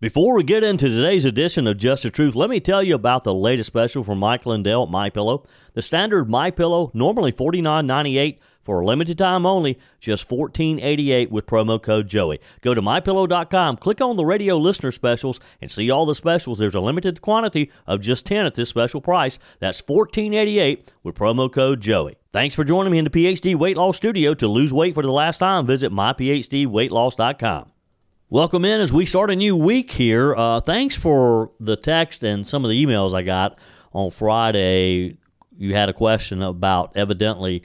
Before we get into today's edition of Just the Truth, let me tell you about the latest special from Michael and Dale at MyPillow. The standard MyPillow, normally $49.98 for a limited time only, just $14.88 with promo code Joey. Go to MyPillow.com, click on the radio listener specials, and see all the specials. There's a limited quantity of just 10 at this special price. That's $14.88 with promo code Joey. Thanks for joining me in the PhD Weight Loss Studio. To lose weight for the last time, visit myphdweightloss.com. Welcome in as we start a new week here. Thanks for the text and some of the emails I got on Friday. You had a question about evidently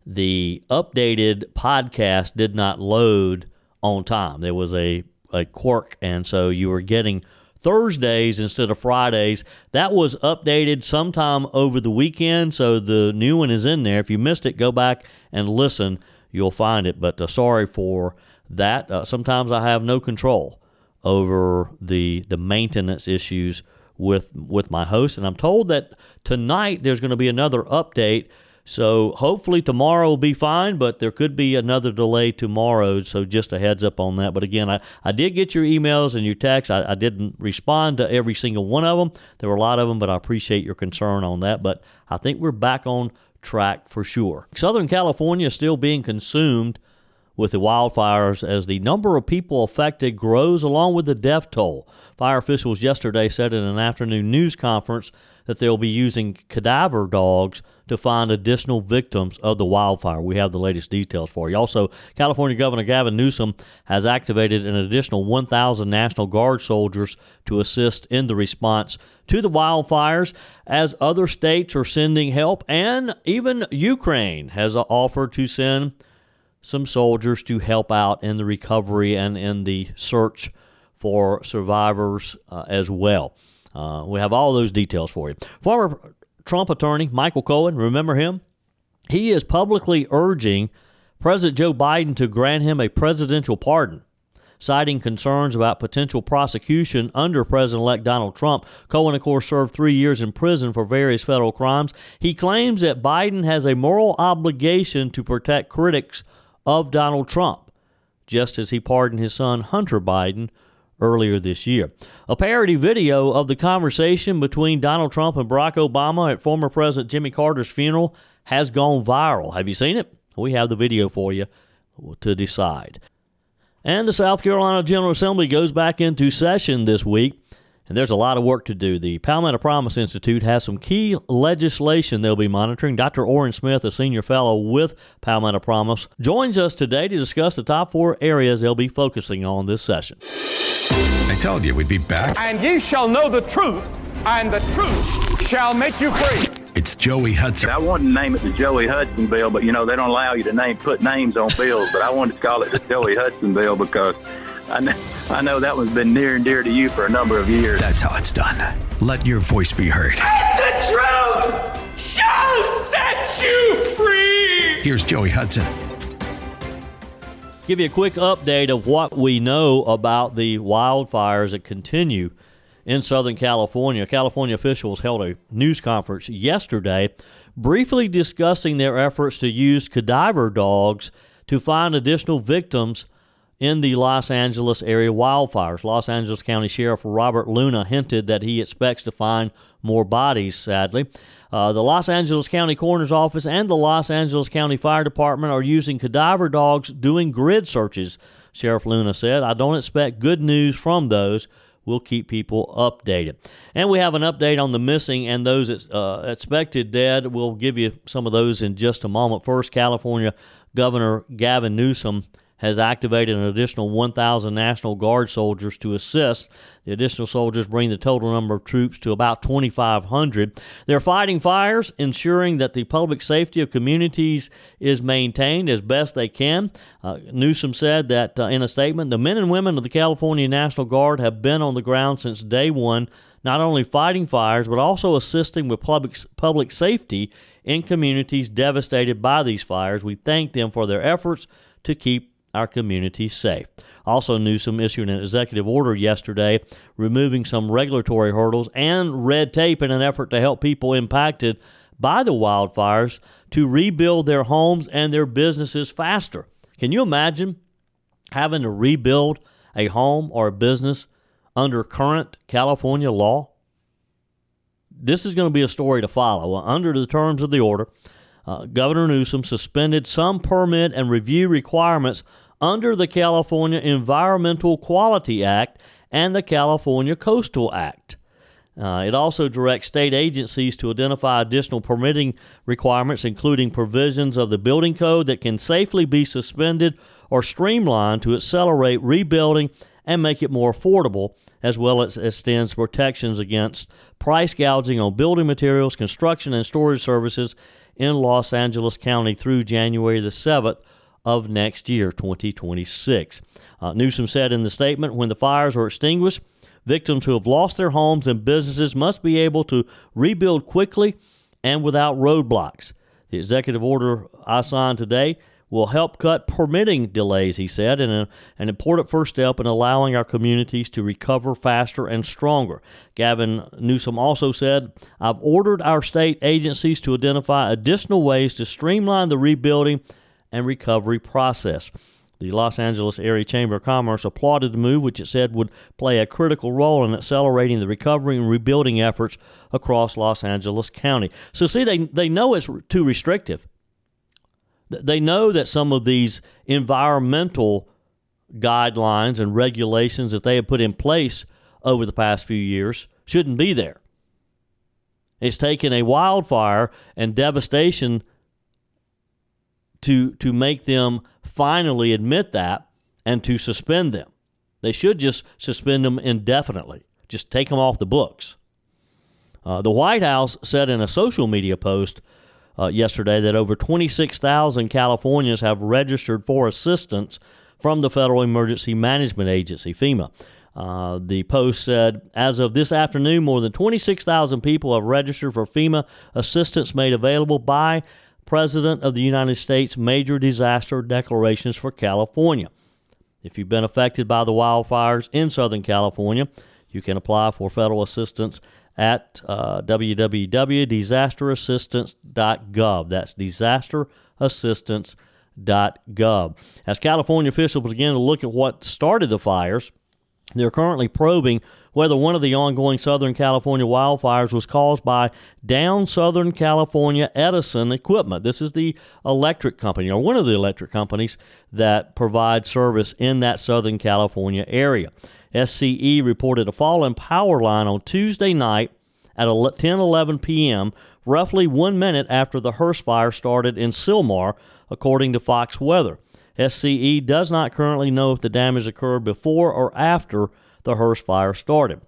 the updated podcast did not load on time. There was a quirk, and so you were getting Thursdays instead of Fridays. That was updated sometime over the weekend, so the new one is in there. If you missed it, go back and listen. You'll find it, but sorry for that. Sometimes I have no control over the maintenance issues with my host, and I'm told that tonight there's going to be another update, so hopefully tomorrow will be fine, but there could be another delay tomorrow, so just a heads up on that. But again, I did get your emails and your texts. I didn't respond to every single one of them. There were a lot of them, but I appreciate your concern on that. But I think we're back on track for sure. Southern California is still being consumed with the wildfires as the number of people affected grows along with the death toll. Fire officials yesterday said in an afternoon news conference that they'll be using cadaver dogs to find additional victims of the wildfire. We have the latest details for you. Also, California Governor Gavin Newsom has activated an additional 1,000 National Guard soldiers to assist in the response to the wildfires, as other states are sending help, and even Ukraine has offered to send some soldiers to help out in the recovery and in the search for survivors as well. We have all those details for you. Former Trump attorney Michael Cohen, remember him? He is publicly urging President Joe Biden to grant him a presidential pardon, citing concerns about potential prosecution under President-elect Donald Trump. Cohen, of course, served 3 years in prison for various federal crimes. He claims that Biden has a moral obligation to protect critics of Donald Trump, just as he pardoned his son Hunter Biden earlier this year. A parody video of the conversation between Donald Trump and Barack Obama at former President Jimmy Carter's funeral has gone viral. Have you seen it? We have the video for you to decide. And the South Carolina General Assembly goes back into session this week, and there's a lot of work to do. The Palmetto Promise Institute has some key legislation they'll be monitoring. Dr. Orrin Smith, a senior fellow with Palmetto Promise, joins us today to discuss the top 4 areas they'll be focusing on this session. I told you we'd be back. And ye shall know the truth, and the truth shall make you free. It's Joey Hudson. I wanted to name it the Joey Hudson bill, but they don't allow you to put names on bills. But I wanted to call it the Joey Hudson bill because I know that one's been near and dear to you for a number of years. That's how it's done. Let your voice be heard. And the truth shall set you free. Here's Joey Hudson. Give you a quick update of what we know about the wildfires that continue in Southern California. California officials held a news conference yesterday briefly discussing their efforts to use cadaver dogs to find additional victims in the Los Angeles area wildfires. Los Angeles County Sheriff Robert Luna hinted that he expects to find more bodies, sadly. The Los Angeles County Coroner's Office and the Los Angeles County Fire Department are using cadaver dogs doing grid searches, Sheriff Luna said. I don't expect good news from those. We'll keep people updated. And we have an update on the missing and those expected dead. We'll give you some of those in just a moment. First, California Governor Gavin Newsom has activated an additional 1,000 National Guard soldiers to assist. The additional soldiers bring the total number of troops to about 2,500. They're fighting fires, ensuring that the public safety of communities is maintained as best they can. Newsom said that in a statement, the men and women of the California National Guard have been on the ground since day one, not only fighting fires, but also assisting with public safety in communities devastated by these fires. We thank them for their efforts to keep our community safe. Also, Newsom issued an executive order yesterday removing some regulatory hurdles and red tape in an effort to help people impacted by the wildfires to rebuild their homes and their businesses faster. Can you imagine having to rebuild a home or a business under current California law? This is going to be a story to follow. Under the terms of the order, Governor Newsom suspended some permit and review requirements under the California Environmental Quality Act and the California Coastal Act. It also directs state agencies to identify additional permitting requirements, including provisions of the building code that can safely be suspended or streamlined to accelerate rebuilding and make it more affordable, as well as extends protections against price gouging on building materials, construction, and storage services in Los Angeles County through January the 7th of next year, 2026. Newsom said in the statement, when the fires are extinguished, victims who have lost their homes and businesses must be able to rebuild quickly and without roadblocks. The executive order I signed today will help cut permitting delays, he said, and an important first step in allowing our communities to recover faster and stronger. Gavin Newsom also said, I've ordered our state agencies to identify additional ways to streamline the rebuilding and recovery process. The Los Angeles Area Chamber of Commerce applauded the move, which it said would play a critical role in accelerating the recovery and rebuilding efforts across Los Angeles County. So see, they know it's too restrictive. They know that some of these environmental guidelines and regulations that they have put in place over the past few years shouldn't be there. It's taken a wildfire and devastation to make them finally admit that and to suspend them. They should just suspend them indefinitely. Just take them off the books. The White House said in a social media post yesterday that over 26,000 Californians have registered for assistance from the Federal Emergency Management Agency, FEMA. The post said, as of this afternoon, more than 26,000 people have registered for FEMA assistance made available by President of the United States major disaster declarations for California. If you've been affected by the wildfires in Southern California, you can apply for federal assistance at www.disasterassistance.gov. That's disasterassistance.gov. As California officials begin to look at what started the fires, they're currently probing whether one of the ongoing Southern California wildfires was caused by down Southern California Edison equipment. This is the electric company, or one of the electric companies that provide service in that Southern California area. SCE reported a fall in power line on Tuesday night at 10:11 p.m., roughly 1 minute after the Hearst fire started in Sylmar, according to Fox Weather. SCE does not currently know if the damage occurred before or after the Hearst fire started.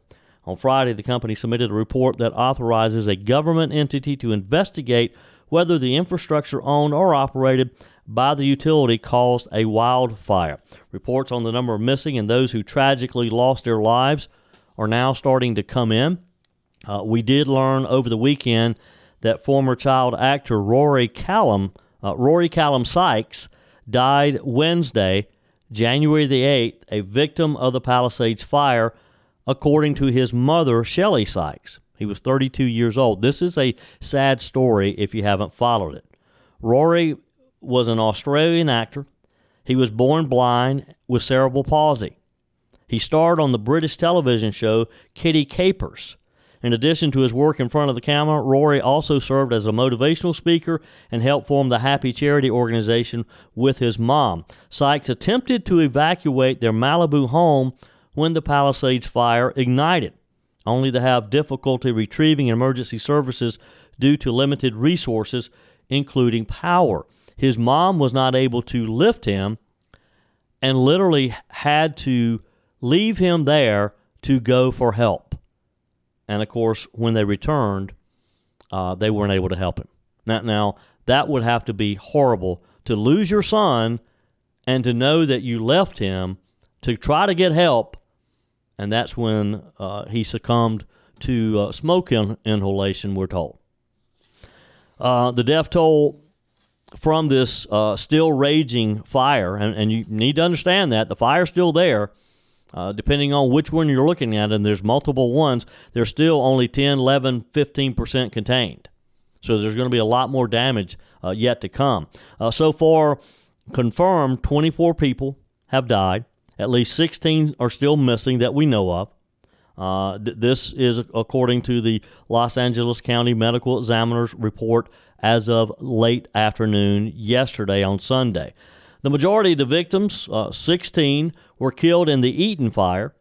On Friday, the company submitted a report that authorizes a government entity to investigate whether the infrastructure owned or operated by the utility caused a wildfire. Reports on the number of missing and those who tragically lost their lives are now starting to come in. We did learn over the weekend that former child actor Rory Callum Sykes died Wednesday, January the 8th, a victim of the Palisades fire, according to his mother, Shelley Sykes. He was 32 years old. This is a sad story if you haven't followed it. Rory was an Australian actor. He was born blind with cerebral palsy. He starred on the British television show Kitty Capers. In addition to his work in front of the camera, Rory also served as a motivational speaker and helped form the Happy Charity organization with his mom. Sykes attempted to evacuate their Malibu home when the Palisades fire ignited, only to have difficulty retrieving emergency services due to limited resources, including power. His mom was not able to lift him and literally had to leave him there to go for help. And, of course, when they returned, they weren't able to help him. Now, that would have to be horrible to lose your son and to know that you left him to try to get help, and that's when he succumbed to smoke inhalation, we're told. The death toll from this still raging fire, and you need to understand that the fire's still there. Depending on which one you're looking at, and there's multiple ones, they're still only 10, 11, 15% contained. So there's going to be a lot more damage yet to come. So far, confirmed, 24 people have died. At least 16 are still missing that we know of. This is according to the Los Angeles County Medical Examiner's report as of late afternoon yesterday on Sunday. The majority of the victims, 16, were killed in the Eaton fire,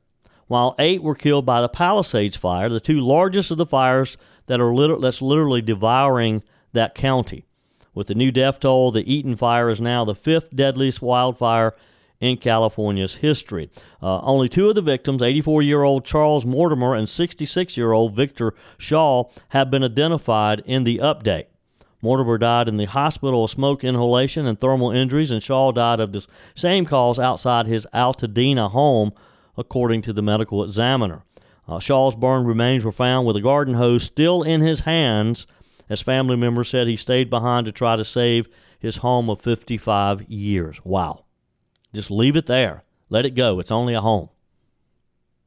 while 8 were killed by the Palisades fire, the two largest of the fires that's literally devouring that county. With the new death toll, the Eaton fire is now the 5th deadliest wildfire in California's history. Only 2 of the victims, 84-year-old Charles Mortimer and 66-year-old Victor Shaw, have been identified in the update. Mortimer died in the hospital of smoke inhalation and thermal injuries, and Shaw died of the same cause outside his Altadena home, according to the medical examiner. Shaw's burned remains were found with a garden hose still in his hands, as family members said he stayed behind to try to save his home of 55 years. Wow. Just leave it there. Let it go. It's only a home.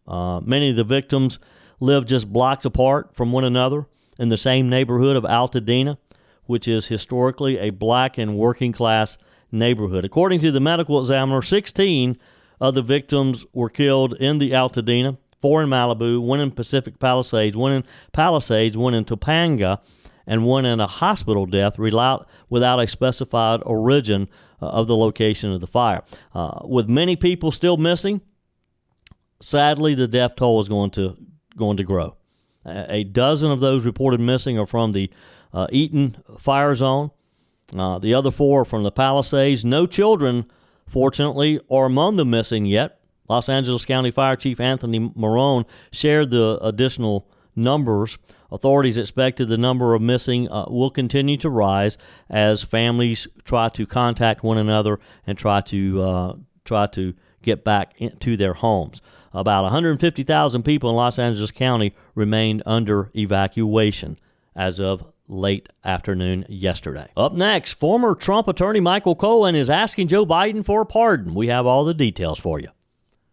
Many of the victims lived just blocks apart from one another in the same neighborhood of Altadena, which is historically a black and working-class neighborhood. According to the medical examiner, 16 of the victims were killed in the Altadena, 4 in Malibu, 1 in Pacific Palisades, 1 in Palisades, 1 in Topanga, and 1 in a hospital death without a specified origin of the location of the fire. With many people still missing, sadly, the death toll is going to grow. A dozen of those reported missing are from the Eaton fire zone. The other 4 are from the Palisades. No children, fortunately, are among the missing yet. Los Angeles County Fire Chief Anthony Marone shared the additional numbers. Authorities expected the number of missing will continue to rise as families try to contact one another and try to get back into their homes. About 150,000 people in Los Angeles County remained under evacuation as of late afternoon yesterday. Up next, former Trump attorney Michael Cohen is asking Joe Biden for a pardon. We have all the details for you.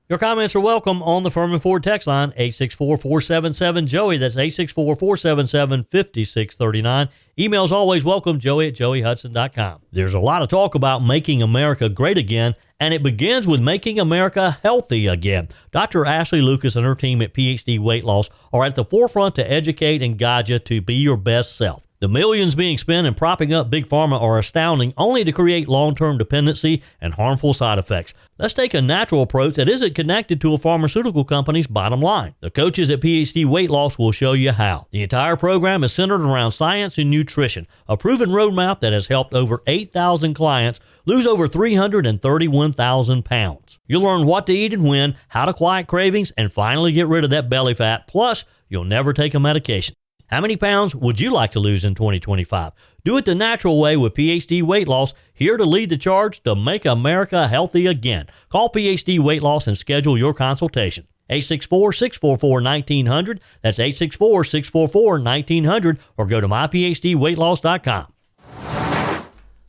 Your comments are welcome on the Furman Ford text line, 864-477-JOEY. That's 864-477-5639. Emails always welcome, joey@joeyhudson.com. There's a lot of talk about making America great again, and it begins with making America healthy again. Dr. Ashley Lucas and her team at PhD Weight Loss are at the forefront to educate and guide you to be your best self. The millions being spent in propping up Big Pharma are astounding, only to create long-term dependency and harmful side effects. Let's take a natural approach that isn't connected to a pharmaceutical company's bottom line. The coaches at PhD Weight Loss will show you how. The entire program is centered around science and nutrition, a proven roadmap that has helped over 8,000 clients lose over 331,000 pounds. You'll learn what to eat and when, how to quiet cravings, and finally get rid of that belly fat. Plus, you'll never take a medication. How many pounds would you like to lose in 2025? Do it the natural way with PhD Weight Loss, here to lead the charge to make America healthy again. Call PhD Weight Loss and schedule your consultation. 864-644-1900. That's 864-644-1900, or go to myphdweightloss.com.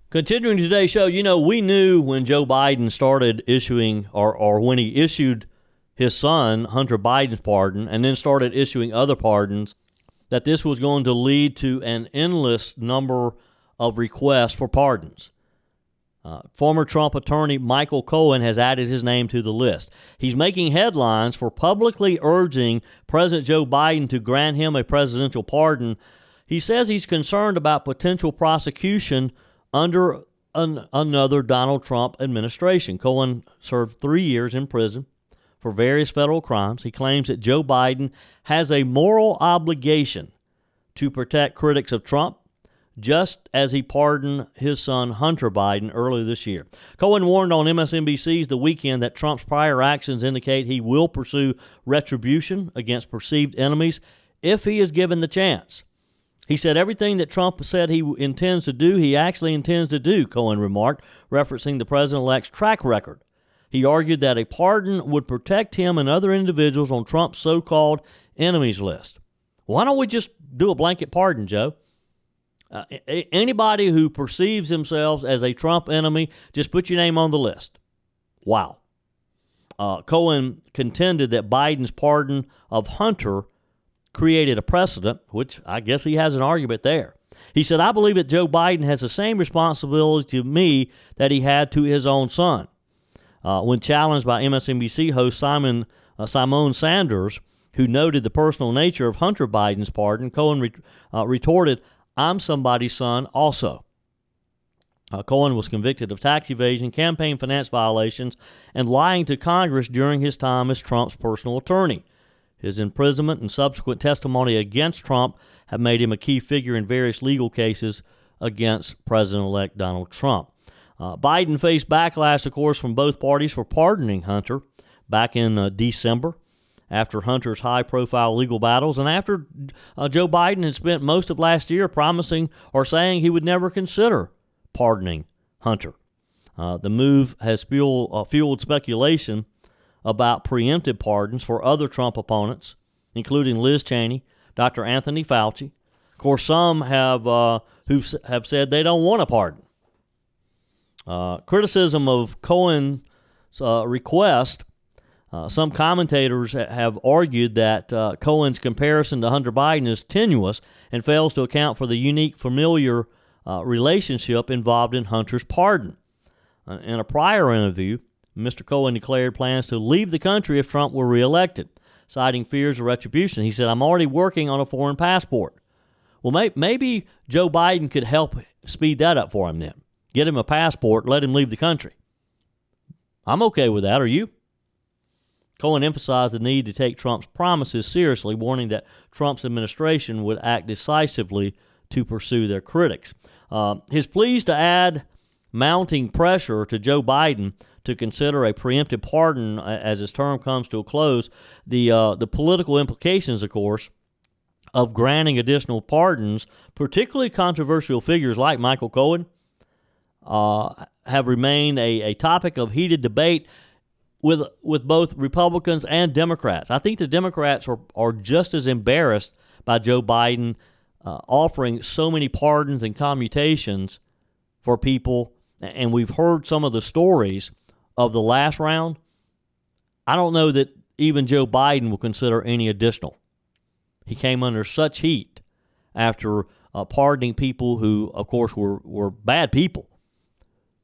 Continuing today's show, we knew when Joe Biden started issuing, or when he issued his son, Hunter Biden's pardon, and then started issuing other pardons, that this was going to lead to an endless number of requests for pardons. Former Trump attorney Michael Cohen has added his name to the list. He's making headlines for publicly urging President Joe Biden to grant him a presidential pardon. He says he's concerned about potential prosecution under another Donald Trump administration. Cohen served 3 years in prison for various federal crimes. He claims that Joe Biden has a moral obligation to protect critics of Trump, just as he pardoned his son Hunter Biden earlier this year. Cohen warned on MSNBC's The Weekend that Trump's prior actions indicate he will pursue retribution against perceived enemies if he is given the chance. He said everything that Trump said he intends to do, he actually intends to do, Cohen remarked, referencing the president-elect's track record. He argued that a pardon would protect him and other individuals on Trump's so-called enemies list. Why don't we just do a blanket pardon, Joe? Anybody who perceives themselves as a Trump enemy, just put your name on the list. Wow. Cohen contended that Biden's pardon of Hunter created a precedent, which I guess he has an argument there. He said, I believe that Joe Biden has the same responsibility to me that he had to his own son. When challenged by MSNBC host Simone Sanders, who noted the personal nature of Hunter Biden's pardon, Cohen retorted, "I'm somebody's son also." Cohen was convicted of tax evasion, campaign finance violations, and lying to Congress during his time as Trump's personal attorney. His imprisonment and subsequent testimony against Trump have made him a key figure in various legal cases against President-elect Donald Trump. Biden faced backlash, of course, from both parties for pardoning Hunter back in December after Hunter's high-profile legal battles and after Joe Biden had spent most of last year promising or saying he would never consider pardoning Hunter. The move has fueled speculation about preemptive pardons for other Trump opponents, including Liz Cheney, Dr. Anthony Fauci. Of course, some have said they don't want a pardon. Criticism of Cohen's request, some commentators have argued that Cohen's comparison to Hunter Biden is tenuous and fails to account for the unique familiar relationship involved in Hunter's pardon. In a prior interview, Mr. Cohen declared plans to leave the country if Trump were reelected, citing fears of retribution. He said, "I'm already working on a foreign passport." Well, maybe Joe Biden could help speed that up for him then. Get him a passport, let him leave the country. I'm okay with that. Are you? Cohen emphasized the need to take Trump's promises seriously, warning that Trump's administration would act decisively to pursue their critics. His pleas to add mounting pressure to Joe Biden to consider a preemptive pardon as his term comes to a close, the political implications, of course, of granting additional pardons, particularly controversial figures like Michael Cohen, have remained a topic of heated debate with both Republicans and Democrats. I think the Democrats are just as embarrassed by Joe Biden offering so many pardons and commutations for people, and we've heard some of the stories of the last round. I don't know that even Joe Biden will consider any additional. He came under such heat after pardoning people who, of course, were bad people.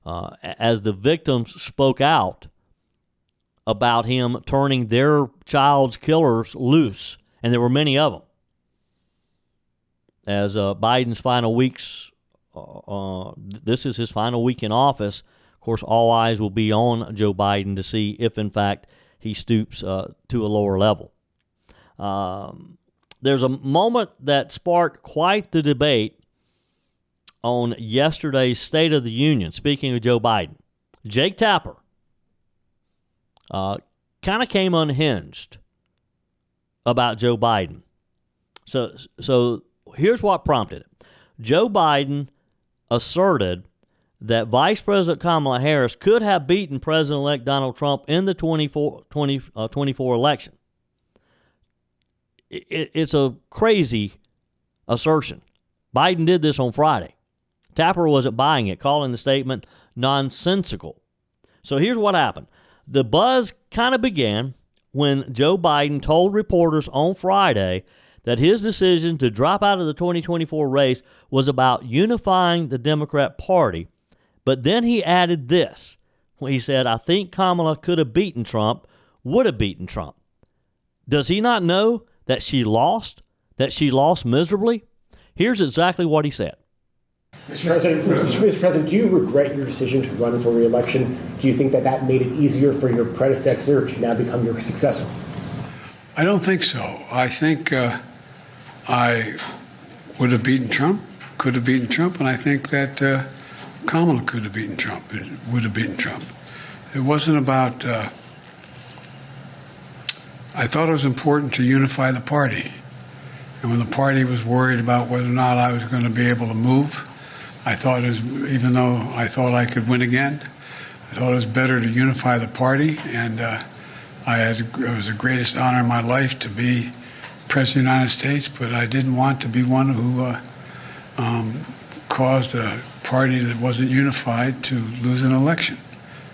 As the victims spoke out about him turning their child's killers loose, and there were many of them. As Biden's final weeks, this is his final week in office, of course, all eyes will be on Joe Biden to see if, in fact, he stoops to a lower level. There's a moment that sparked quite the debate on yesterday's State of the Union, speaking of Joe Biden. Jake Tapper kind of came unhinged about Joe Biden. So here's what prompted it. Joe Biden asserted that Vice President Kamala Harris could have beaten President-elect Donald Trump in the 2024 election. It's a crazy assertion. Biden did this on Friday. Tapper wasn't buying it, calling the statement nonsensical. So here's what happened. The buzz kind of began when Joe Biden told reporters on Friday that his decision to drop out of the 2024 race was about unifying the Democrat Party. But then he added this. He said, "I think Kamala could have beaten Trump, would have beaten Trump." Does he not know that she lost miserably? Here's exactly what he said. Mr. President, do you regret your decision to run for re-election? Do you think that made it easier for your predecessor to now become your successor? I don't think so. I think I would have beaten Trump, could have beaten Trump, and I think that Kamala could have beaten Trump, would have beaten Trump. It wasn't about... I thought it was important to unify the party. And when the party was worried about whether or not I was going to be able to move, I thought even though I thought I could win again, I thought it was better to unify the party. And it was the greatest honor in my life to be President of the United States, but I didn't want to be one who caused a party that wasn't unified to lose an election.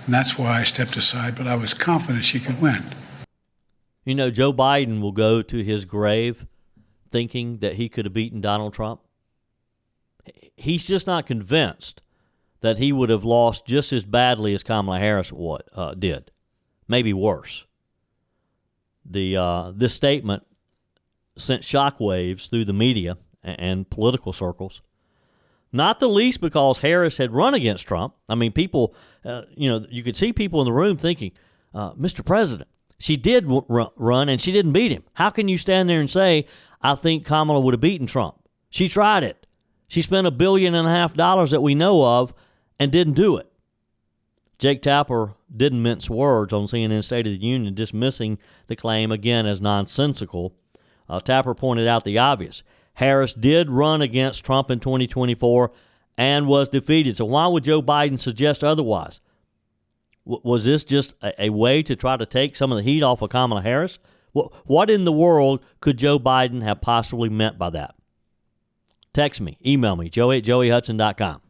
And that's why I stepped aside, but I was confident she could win. You know, Joe Biden will go to his grave thinking that he could have beaten Donald Trump. He's just not convinced that he would have lost just as badly as Kamala Harris did, maybe worse. This statement sent shockwaves through the media and political circles. Not the least because Harris had run against Trump. I mean, people, you could see people in the room thinking, Mr. President, she did run and she didn't beat him. How can you stand there and say, I think Kamala would have beaten Trump? She tried it. She spent $1.5 billion that we know of and didn't do it. Jake Tapper didn't mince words on CNN State of the Union, dismissing the claim again as nonsensical. Tapper pointed out the obvious. Harris did run against Trump in 2024 and was defeated. So why would Joe Biden suggest otherwise? Was this just a way to try to take some of the heat off of Kamala Harris? What in the world could Joe Biden have possibly meant by that? Text me, email me, joey@joeyhudson.com.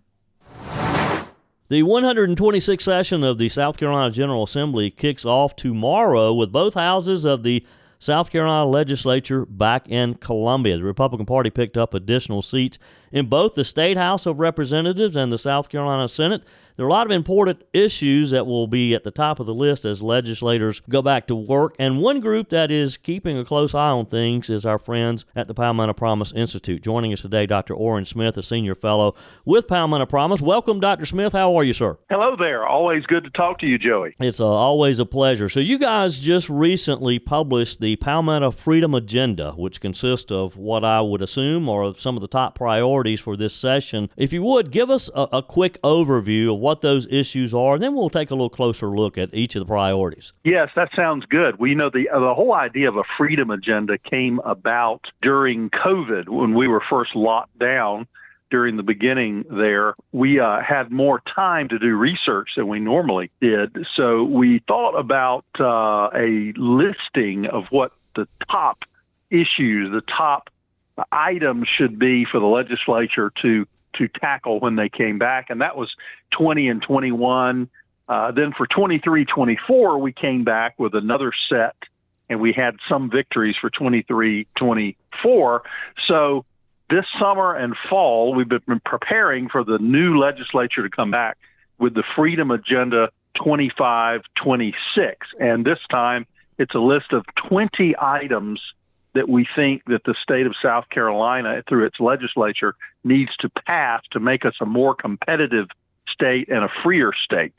The 126th session of the South Carolina General Assembly kicks off tomorrow with both houses of the South Carolina legislature back in Columbia. The Republican Party picked up additional seats in both the State House of Representatives and the South Carolina Senate. There are a lot of important issues that will be at the top of the list as legislators go back to work. And one group that is keeping a close eye on things is our friends at the Palmetto Promise Institute. Joining us today, Dr. Orrin Smith, a senior fellow with Palmetto Promise. Welcome, Dr. Smith. How are you, sir? Hello there. Always good to talk to you, Joey. It's always a pleasure. So you guys just recently published the Palmetto Freedom Agenda, which consists of what I would assume are some of the top priorities for this session. If you would, give us a quick overview of what those issues are, and then we'll take a little closer look at each of the priorities. Yes, that sounds good. Well, the whole idea of a freedom agenda came about during COVID when we were first locked down. During the beginning there, we had more time to do research than we normally did. So we thought about a listing of what the top issues, the top items should be for the legislature to tackle when they came back, and that was 20 and 21. Then for 23, 24, we came back with another set, and we had some victories for 23, 24. So this summer and fall, we've been preparing for the new legislature to come back with the Freedom Agenda 25, 26. And this time, it's a list of 20 items that we think that the state of South Carolina, through its legislature, needs to pass to make us a more competitive state and a freer state.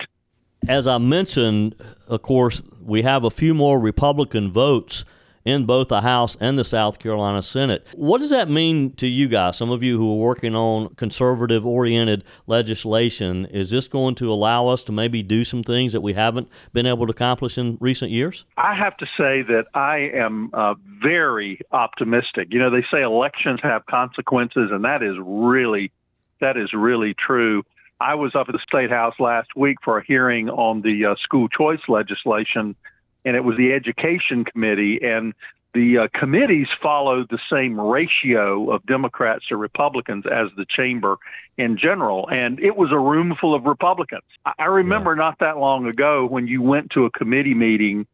As I mentioned, of course, we have a few more Republican votes in both the House and the South Carolina Senate. What does that mean to you guys, some of you who are working on conservative-oriented legislation? Is this going to allow us to maybe do some things that we haven't been able to accomplish in recent years? I have to say that I am very optimistic. They say elections have consequences, and that is really true. I was up at the State House last week for a hearing on the school choice legislation, and it was the Education Committee, and the committees followed the same ratio of Democrats to Republicans as the chamber in general, and it was a room full of Republicans. I remember not that long ago when you went to a committee meeting,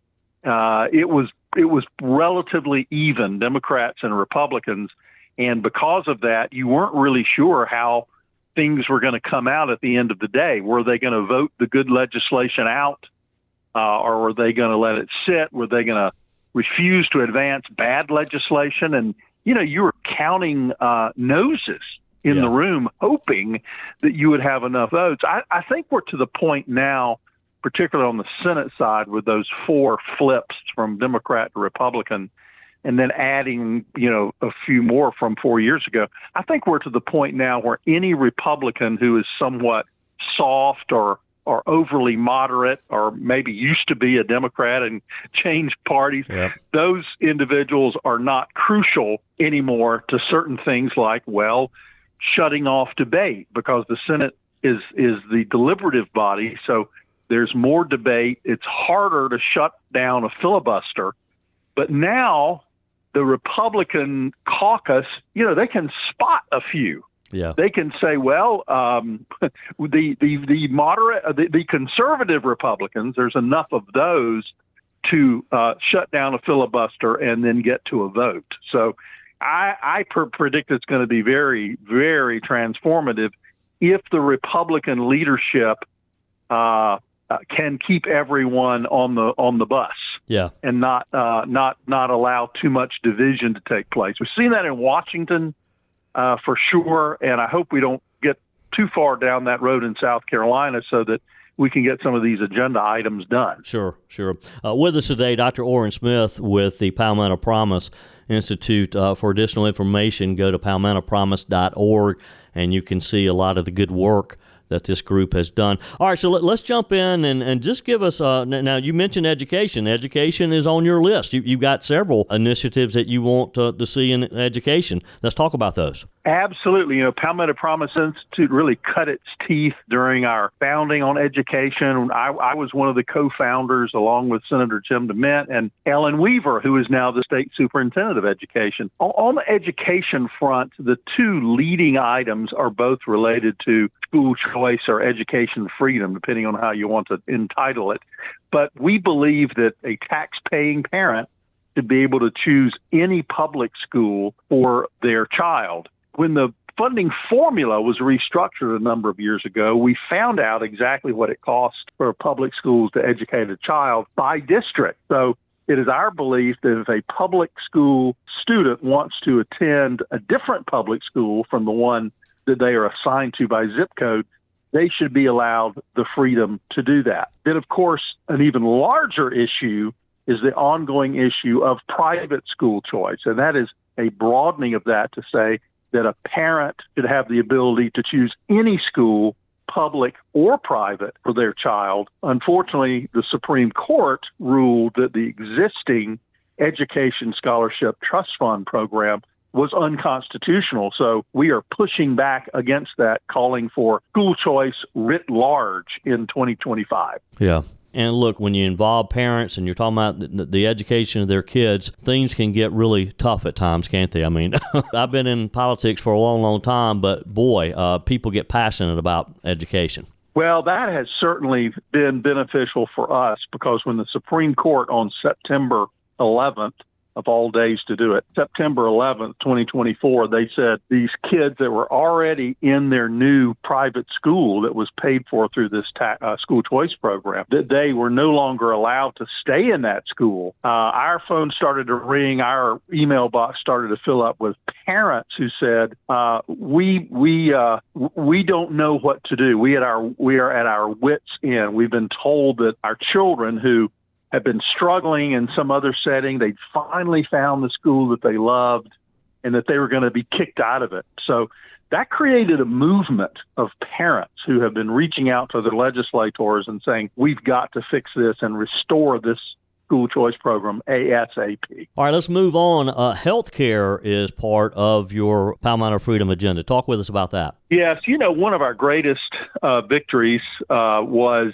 it was relatively even, Democrats and Republicans, and because of that, you weren't really sure how things were going to come out at the end of the day. Were they going to vote the good legislation out? Or were they going to let it sit? Were they going to refuse to advance bad legislation? And, you were counting noses in the room, hoping that you would have enough votes. I think we're to the point now, particularly on the Senate side, with those 4 flips from Democrat to Republican, and then adding, a few more from 4 years ago. I think we're to the point now where any Republican who is somewhat soft or overly moderate, or maybe used to be a Democrat and changed parties, those individuals are not crucial anymore to certain things like, shutting off debate, because the Senate is the deliberative body. So there's more debate. It's harder to shut down a filibuster. But now the Republican caucus, they can spot a few. Yeah. They can say, the moderate, the conservative Republicans, there's enough of those to shut down a filibuster and then get to a vote. So I predict it's going to be very, very transformative if the Republican leadership can keep everyone on the bus. Yeah. and not allow too much division to take place. We've seen that in Washington for sure, and I hope we don't get too far down that road in South Carolina so that we can get some of these agenda items done. Sure. With us today, Dr. Orrin Smith with the Palmetto Promise Institute. For additional information, go to palmettopromise.org, and you can see a lot of the good work that this group has done. All right, so let's jump in and just give us, now you mentioned education. Education is on your list. You've got several initiatives that you want to see in education. Let's talk about those. Absolutely. Palmetto Promise Institute really cut its teeth during our founding on education. I was one of the co-founders along with Senator Jim DeMint and Ellen Weaver, who is now the state superintendent of education. On the education front, the two leading items are both related to school choice or education freedom, depending on how you want to entitle it. But we believe that a tax-paying parent should be able to choose any public school for their child. When the funding formula was restructured a number of years ago, we found out exactly what it costs for public schools to educate a child by district. So it is our belief that if a public school student wants to attend a different public school from the one that they are assigned to by zip code, they should be allowed the freedom to do that. Then, of course, an even larger issue is the ongoing issue of private school choice. And that is a broadening of that to say that a parent should have the ability to choose any school, public or private, for their child. Unfortunately, the Supreme Court ruled that the existing Education Scholarship Trust Fund program was unconstitutional. So we are pushing back against that, calling for school choice writ large in 2025. Yeah. And look, when you involve parents and you're talking about the education of their kids, things can get really tough at times, can't they? I mean, I've been in politics for a long, long time, but boy, people get passionate about education. Well, that has certainly been beneficial for us because when the Supreme Court on September 11th, of all days to do it, September 11th, 2024, they said these kids that were already in their new private school that was paid for through this school choice program, that they were no longer allowed to stay in that school. Our phone started to ring. Our email box started to fill up with parents who said, we don't know what to do. We are at our wits' end. We've been told that our children who have been struggling in some other setting, they finally found the school that they loved and that they were going to be kicked out of it. So that created a movement of parents who have been reaching out to their legislators and saying, we've got to fix this and restore this school choice program ASAP. All right, let's move on. Healthcare is part of your Palmetto Freedom Agenda. Talk with us about that. Yes, one of our greatest victories was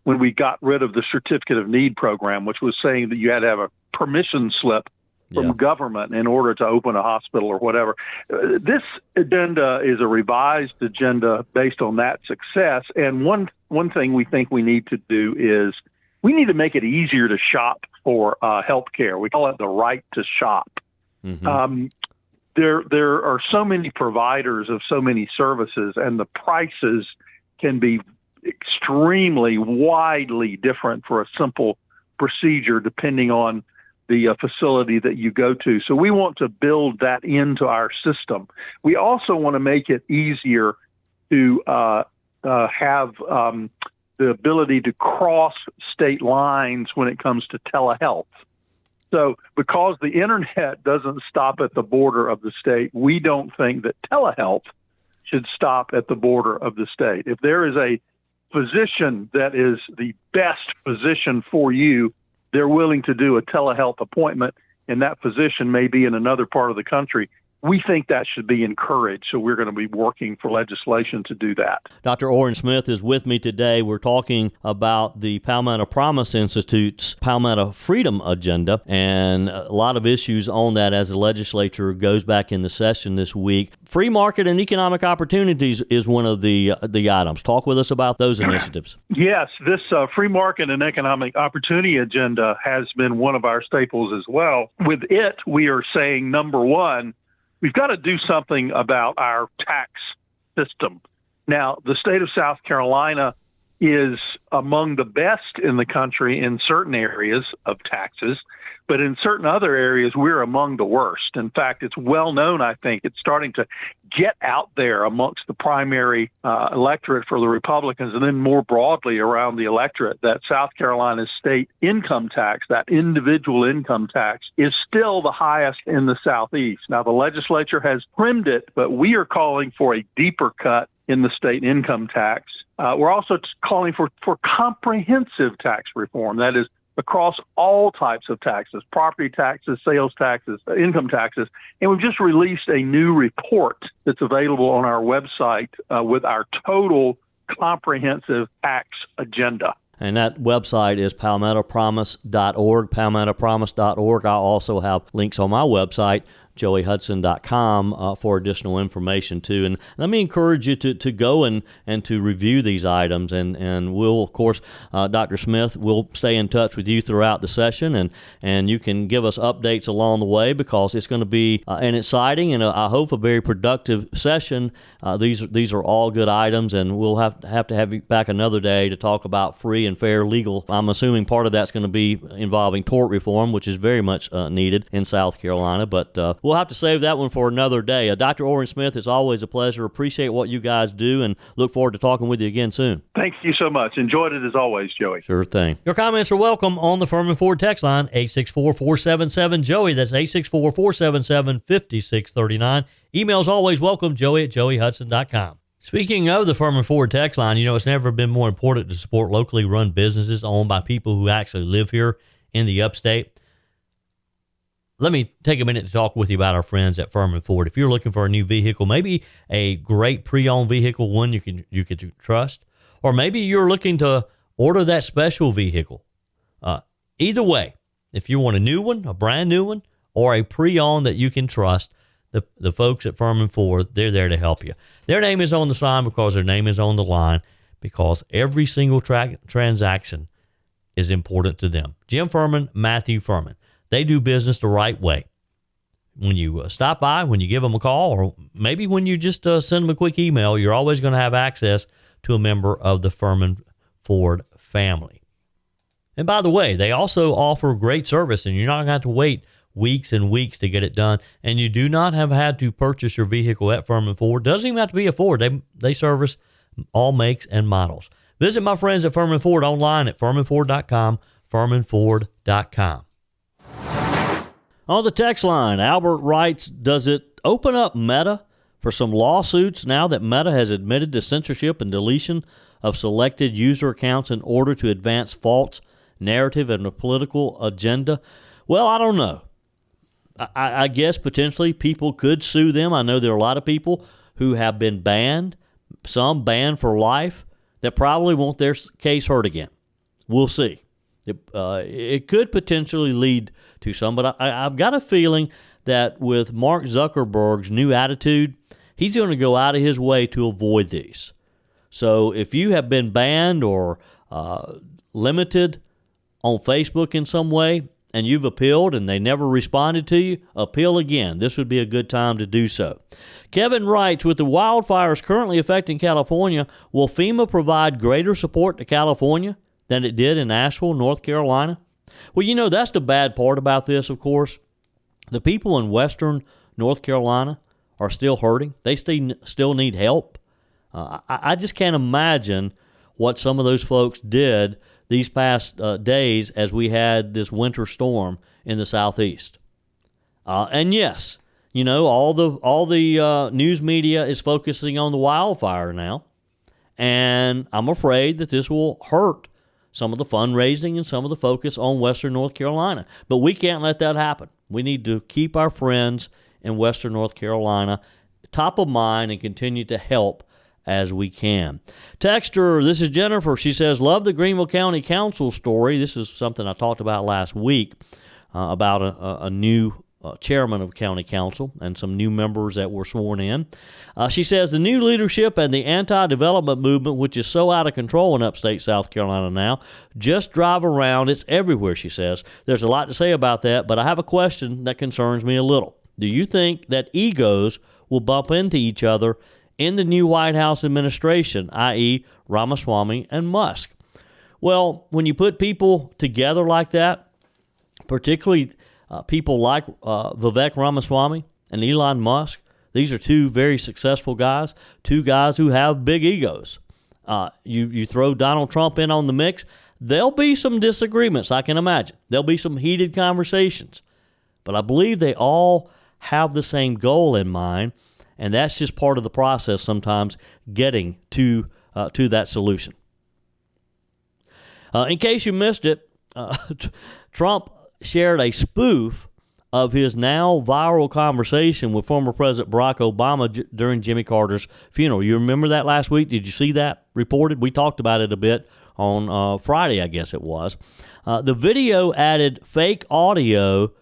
when we got rid of the Certificate of Need program, which was saying that you had to have a permission slip from government in order to open a hospital or whatever. This agenda is a revised agenda based on that success. And one thing we think we need to do is we need to make it easier to shop for health care. We call it the right to shop. Mm-hmm. There are so many providers of so many services, and the prices can be extremely widely different for a simple procedure depending on the facility that you go to. So we want to build that into our system. We also want to make it easier to have the ability to cross state lines when it comes to telehealth. So because the internet doesn't stop at the border of the state, we don't think that telehealth should stop at the border of the state. If there is a physician that is the best physician for you, they're willing to do a telehealth appointment, and that physician may be in another part of the country. We think that should be encouraged, so we're going to be working for legislation to do that. Dr. Orrin Smith is with me today. We're talking about the Palmetto Promise Institute's Palmetto Freedom Agenda and a lot of issues on that as the legislature goes back into session this week. Free market and economic opportunities is one of the items. Talk with us about those initiatives. Yes, this free market and economic opportunity agenda has been one of our staples as well. With it, we are saying, number one, we've got to do something about our tax system. Now, the state of South Carolina is among the best in the country in certain areas of taxes, but in certain other areas, we're among the worst. In fact, it's well known, I think, it's starting to get out there amongst the primary electorate for the Republicans, and then more broadly around the electorate, that South Carolina's state income tax, that individual income tax, is still the highest in the Southeast. Now, the legislature has trimmed it, but we are calling for a deeper cut in the state income tax. We're also calling for comprehensive tax reform. That is, across all types of taxes, property taxes, sales taxes, income taxes. And we've just released a new report that's available on our website with our total comprehensive tax agenda. And that website is palmettopromise.org, palmettopromise.org. I also have links on my website, joeyhudson.com, for additional information too. And let me encourage you to go and to review these items. And we'll, of course, Dr. Smith, we'll stay in touch with you throughout the session, and you can give us updates along the way, because it's going to be an exciting and I hope a very productive session. These are all good items, and we'll have to have you back another day to talk about free and fair legal. I'm assuming part of that's going to be involving tort reform, which is very much needed in South Carolina, but we'll have to save that one for another day. Dr. Orrin Smith, it's always a pleasure. Appreciate what you guys do, and look forward to talking with you again soon. Thank you so much. Enjoyed it as always, Joey. Sure thing. Your comments are welcome on the Furman Ford text line, 864-477-JOEY. That's 864-477-5639. Emails always welcome, joey@joeyhudson.com. Speaking of the Furman Ford text line, it's never been more important to support locally run businesses owned by people who actually live here in the upstate. Let me take a minute to talk with you about our friends at Furman Ford. If you're looking for a new vehicle, maybe a great pre-owned vehicle, one you can trust, or maybe you're looking to order that special vehicle. Either way, if you want a new one, a brand new one, or a pre-owned that you can trust, the folks at Furman Ford, they're there to help you. Their name is on the sign because their name is on the line, because every single transaction is important to them. Jim Furman, Matthew Furman. They do business the right way. When you stop by, when you give them a call, or maybe when you just send them a quick email, you're always going to have access to a member of the Furman Ford family. And by the way, they also offer great service, and you're not going to have to wait weeks and weeks to get it done. And you do not have had to purchase your vehicle at Furman Ford. Doesn't even have to be a Ford. They service all makes and models. Visit my friends at Furman Ford online at furmanford.com, furmanford.com. On the text line, Albert writes, does it open up Meta for some lawsuits now that Meta has admitted to censorship and deletion of selected user accounts in order to advance false narrative and a political agenda? Well, I don't know. I guess potentially people could sue them. I know there are a lot of people who have been banned, some banned for life, that probably want their case heard again. We'll see. It could potentially lead to some, but I've got a feeling that with Mark Zuckerberg's new attitude, he's going to go out of his way to avoid these. So if you have been banned or limited on Facebook in some way, and you've appealed and they never responded to you, appeal again. This would be a good time to do so. Kevin writes, with the wildfires currently affecting California, will FEMA provide greater support to California than it did in Asheville, North Carolina? Well, that's the bad part about this, of course. The people in western North Carolina are still hurting. They still need help. I just can't imagine what some of those folks did these past days as we had this winter storm in the southeast. And yes, all the news media is focusing on the wildfire now, and I'm afraid that this will hurt some of the fundraising and some of the focus on western North Carolina. But we can't let that happen. We need to keep our friends in western North Carolina top of mind and continue to help as we can. Texter, this is Jennifer. She says, love the Greenville County Council story. This is something I talked about last week about a new chairman of county council and some new members that were sworn in. She says, the new leadership and the anti-development movement, which is so out of control in upstate South Carolina now, just drive around. It's everywhere, she says. There's a lot to say about that, but I have a question that concerns me a little. Do you think that egos will bump into each other in the new White House administration, i.e. Ramaswamy and Musk. Well, when you put people together like that, particularly people like Vivek Ramaswamy and Elon Musk, these are two very successful guys, two guys who have big egos. You throw Donald Trump in on the mix, there'll be some disagreements, I can imagine. There'll be some heated conversations. But I believe they all have the same goal in mind, and that's just part of the process sometimes, getting to that solution. In case you missed it, Trump shared a spoof of his now viral conversation with former President Barack Obama during Jimmy Carter's funeral. You remember that last week? Did you see that reported? We talked about it a bit on Friday, I guess it was. The video added fake audio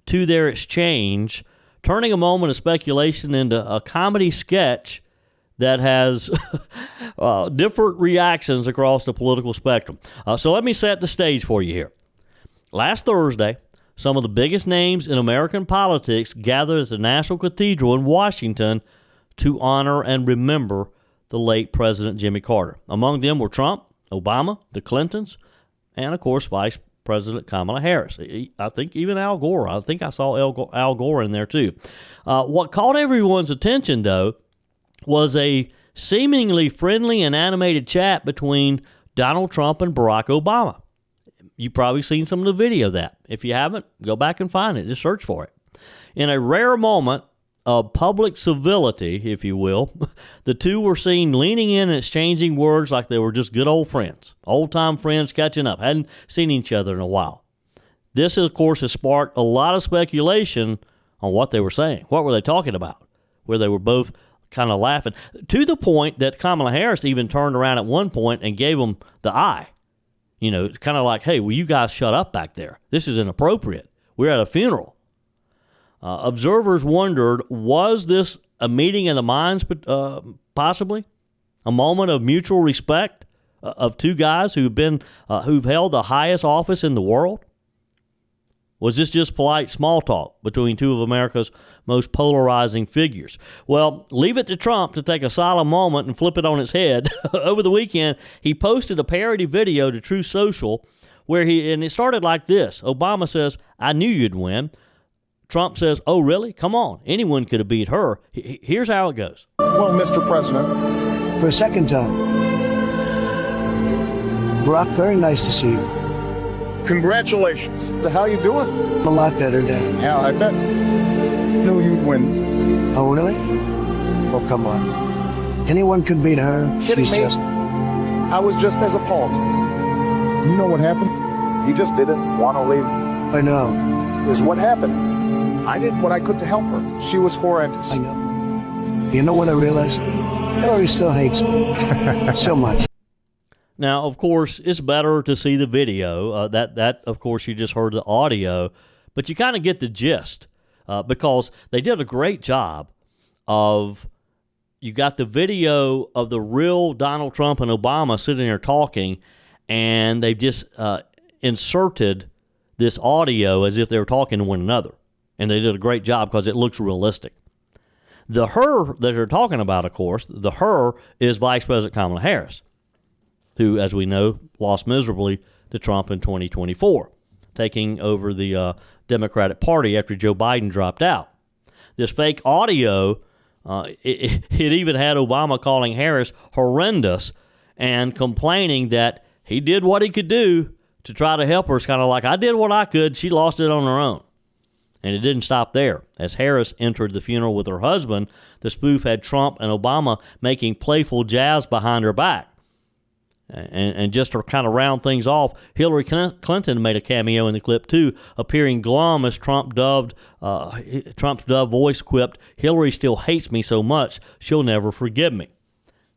to their exchange, turning a moment of speculation into a comedy sketch that has different reactions across the political spectrum. So let me set the stage for you here. Last Thursday, some of the biggest names in American politics gathered at the National Cathedral in Washington to honor and remember the late President Jimmy Carter. Among them were Trump, Obama, the Clintons, and, of course, Vice President Kamala Harris. I think even Al Gore. I think I saw Al Gore in there, too. What caught everyone's attention, though, was a seemingly friendly and animated chat between Donald Trump and Barack Obama. You've probably seen some of the video of that. If you haven't, go back and find it. Just search for it. In a rare moment of public civility, if you will, the two were seen leaning in and exchanging words like they were just good old friends, old-time friends catching up, hadn't seen each other in a while. This, of course, has sparked a lot of speculation on what they were saying. What were they talking about? Where they were both kind of laughing, to the point that Kamala Harris even turned around at one point and gave them the eye. You know, it's kind of like, hey, will you guys shut up back there? This is inappropriate. We're at a funeral. Observers wondered, was this a meeting of the minds, possibly? A moment of mutual respect of two guys who've held the highest office in the world? Was this just polite small talk between two of America's most polarizing figures? Well, leave it to Trump to take a solemn moment and flip it on its head. Over the weekend, he posted a parody video to Truth Social and it started like this. Obama says, "I knew you'd win." Trump says, "Oh, really? Come on. Anyone could have beat her." Here's how it goes. Well, Mr. President, for a second time. Barack, very nice to see you. congratulations. How you doing? A lot better than. Yeah, I bet. Knew you'd win. Oh, really? Oh, come on. Anyone could beat her. Kidding She's me? just. I was just as appalled. You know what happened? You just didn't want to leave. I know. Is what happened. I did what I could to help her. She was horrendous. I know. You know what I realized? Hillary still hates me. So much. Now, of course, it's better to see the video. That of course, you just heard the audio, but you kind of get the gist because they did a great job of. You got the video of the real Donald Trump and Obama sitting there talking, and they've just inserted this audio as if they were talking to one another, and they did a great job because it looks realistic. The her that they're talking about, of course, the her is Vice President Kamala Harris, who, as we know, lost miserably to Trump in 2024, taking over the Democratic Party after Joe Biden dropped out. This fake audio, it even had Obama calling Harris horrendous and complaining that he did what he could do to try to help her. It's kind of like, I did what I could, she lost it on her own. And it didn't stop there. As Harris entered the funeral with her husband, the spoof had Trump and Obama making playful jabs behind her back. And just to kind of round things off, Hillary Clinton made a cameo in the clip too, appearing glum as Trump's dove voice quipped, "Hillary still hates me so much, she'll never forgive me."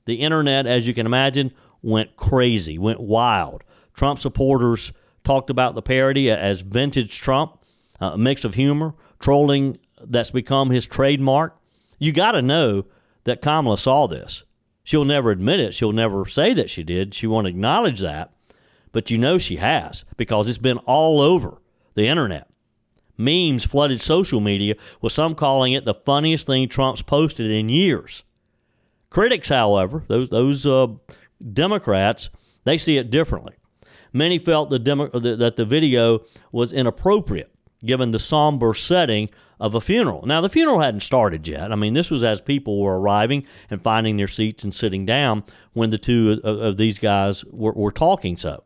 The internet, as you can imagine, went crazy, went wild. Trump supporters talked about the parody as vintage Trump, a mix of humor, trolling that's become his trademark. You got to know that Kamala saw this. She'll never admit it. She'll never say that she did. She won't acknowledge that. But you know she has, because it's been all over the internet. Memes flooded social media, with some calling it the funniest thing Trump's posted in years. Critics, however, those Democrats, they see it differently. Many felt that the video was inappropriate, given the somber setting of a funeral. Now, the funeral hadn't started yet. I mean, this was as people were arriving and finding their seats and sitting down when the two of these guys were talking so.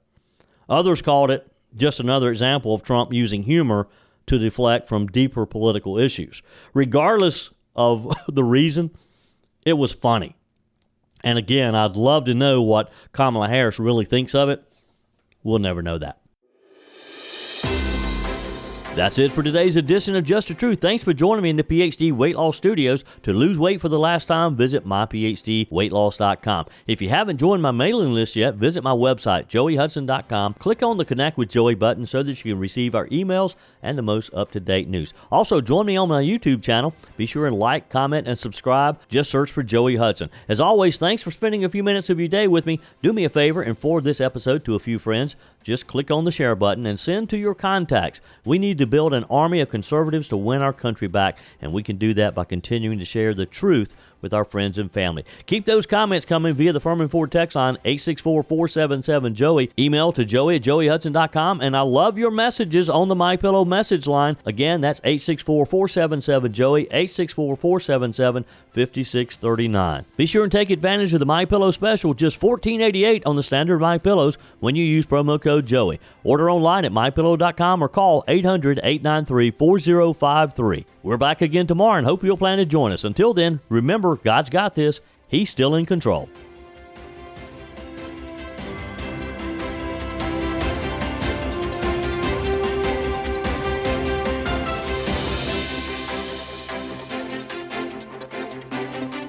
Others called it just another example of Trump using humor to deflect from deeper political issues. Regardless of the reason, it was funny. And again, I'd love to know what Kamala Harris really thinks of it. We'll never know that. That's it for today's edition of Just the Truth. Thanks for joining me in the PhD Weight Loss Studios. To lose weight for the last time, visit myphdweightloss.com. If you haven't joined my mailing list yet, visit my website, joeyhudson.com. Click on the Connect with Joey button so that you can receive our emails and the most up-to-date news. Also, join me on my YouTube channel. Be sure and like, comment, and subscribe. Just search for Joey Hudson. As always, thanks for spending a few minutes of your day with me. Do me a favor and forward this episode to a few friends. Just click on the share button and send to your contacts. We need to build an army of conservatives to win our country back, and we can do that by continuing to share the truth with our friends and family. Keep those comments coming via the Furman Ford text line 864-477-JOEY. Email to joey@joeyhudson.com, and I love your messages on the MyPillow message line. Again, that's 864-477-JOEY, 864-477-5639. Be sure and take advantage of the MyPillow special, just $14.88 on the standard MyPillows when you use promo code Joey. Order online at mypillow.com or call 800-893-4053. We're back again tomorrow and hope you'll plan to join us. Until then, remember, God's got this. He's still in control.